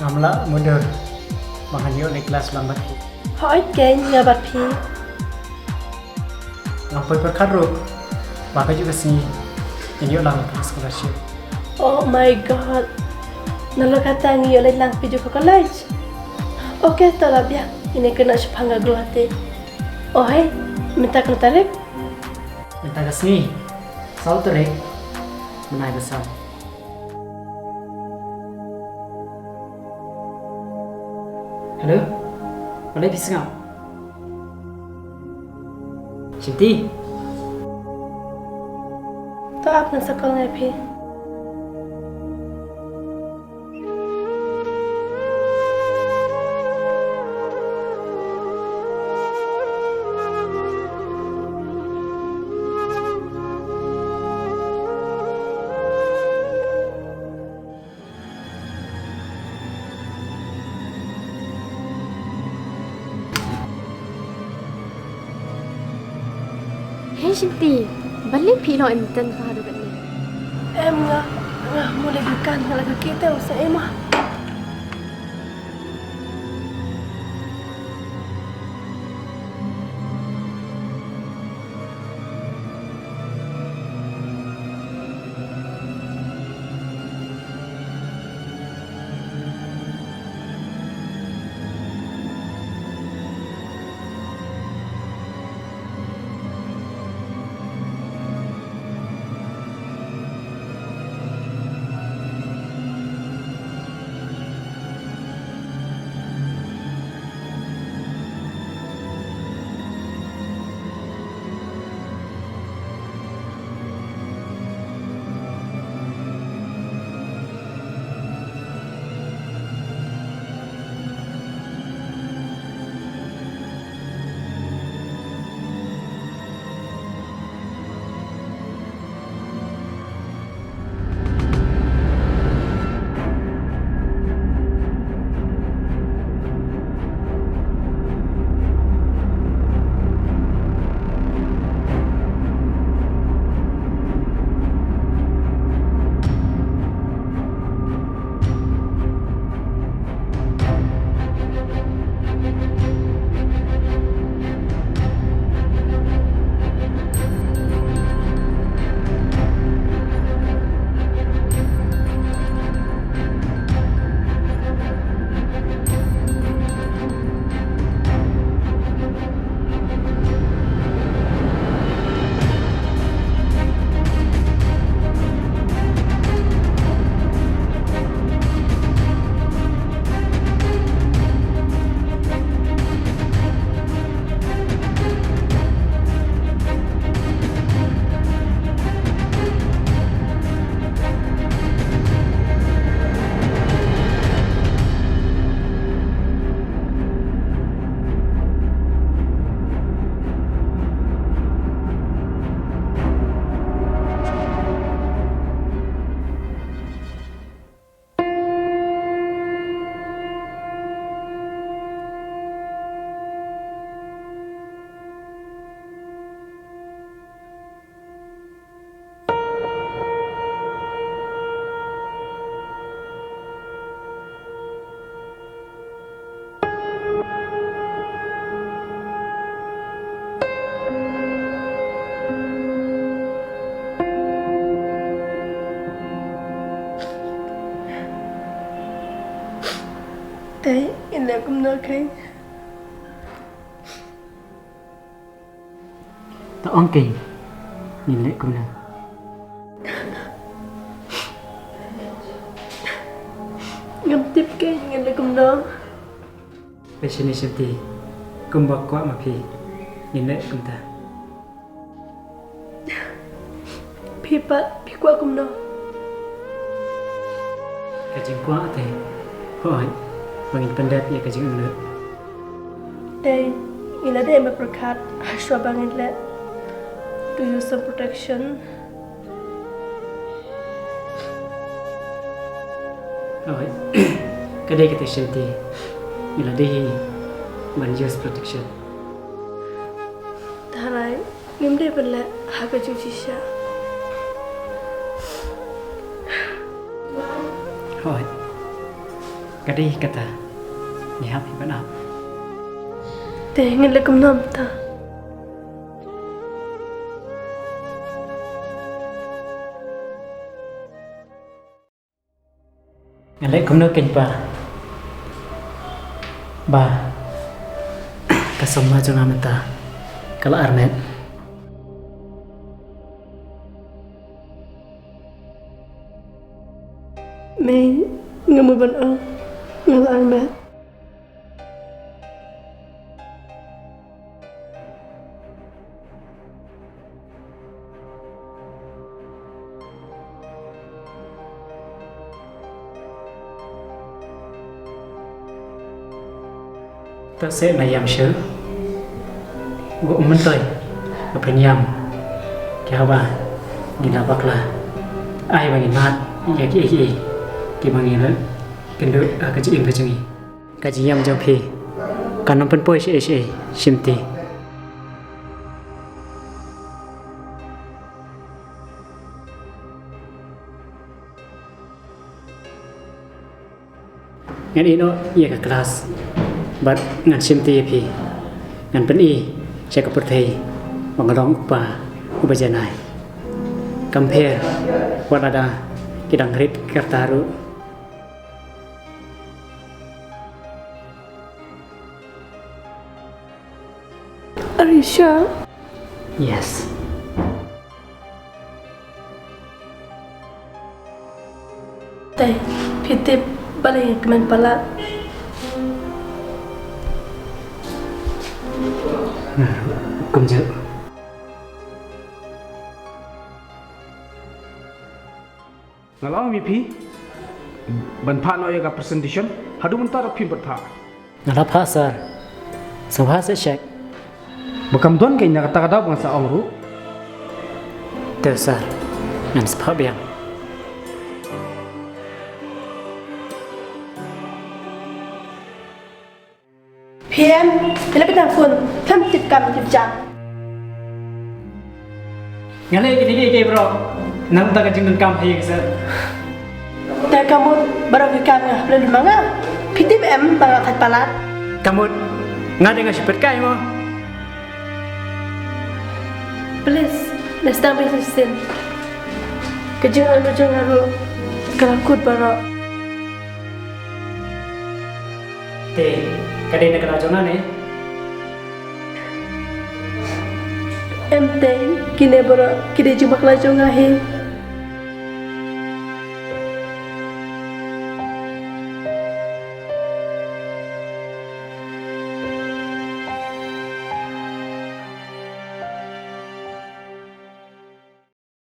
Amla muda makan yuk di kelas lambat ki. Hỏi kênh nhờ bật phí. Ngapai perkara maka juga sini ini yuk lambat ke scholarship. Oh my god. Nalo kata ngiyo lang lang video ko college. Okay, talab ya. Ini kena sepangga gua hati. Oh hey, minta kena tarik. Minta ke sini. Saul tarik. Menai besar. Halo? Boleh bisa nggak? Shinti? To आप न सकल है भी. Hey Shinti, balik pilo imtan ka hado ganni. Em nga mulai bukan kalau kita usah emah. Đấy, em lại cũng nói khen. Tak ongkei. Nilai kuna. Ngâm tiếp kênh, em lại cũng nói. Besini Shinti. Kumbak kuat mapi. Nilai kunta. Phi bát, phi qua cũng nói. Kajing kuat te. Hoi. Bangin pendat ya kajing unda. Đây, em là để mà berkat. Ashwa bangin let. To use some protection. Hoi. Kadai kita Shinti. Ila dehi. Man use protection. Thà lại, em để bên lại. Hạ cái chú chị xa. Hoi. Kadih kata. Ni happy banap. Teh ingin lekum nam ta. Ngalek kum nak kenpa. Ba. Kasama jangan mata. Kalau Arnet. May ngamu ban ngal Ahmed. Ta sẽ là yam sớ. Gỗ mình tới. Ở bên yam. Kéo ba. Nhìn là bạc là. Ai mà nhìn mát. Dạ kì. Kì mà nhìn lớn. Kinh đợi. Cái chị im thôi chừng. Cái chị yam trong phi. Cả năm phân bôi sẽ sim tì. Ngan ino iya ke kelas. But ngan sim tì phi. Ngan pen i. Saya ke perthai. Mengerong upa janai. Compare. What ada. Kidang rit kertaru. Are you sure? Yes. Teh pitip balik kemen pala. Cùng dự. Ngalau mipi banpha no yaga presentation hadu mentar phim batha Ngala pha sir. Sabha sẽ check. bakam don ke nya kata kata bangsa ongru Từ sir. Ngan sepha biang. PM, bila kita phone, tham chụp cầm chụp chặt. Ngala ini bro. Nang ta kajing kam hai sir. Teh kamu baru kita ngah, belum manga. Pitip M bang akat palat. Kamu ngada dengan sipet kai mo. Please, let's start business sin. Kejangan haru kelakut baru. Te, kadai nak rajongan eh. Em teh kini baru kita jumpa kelajong akhir.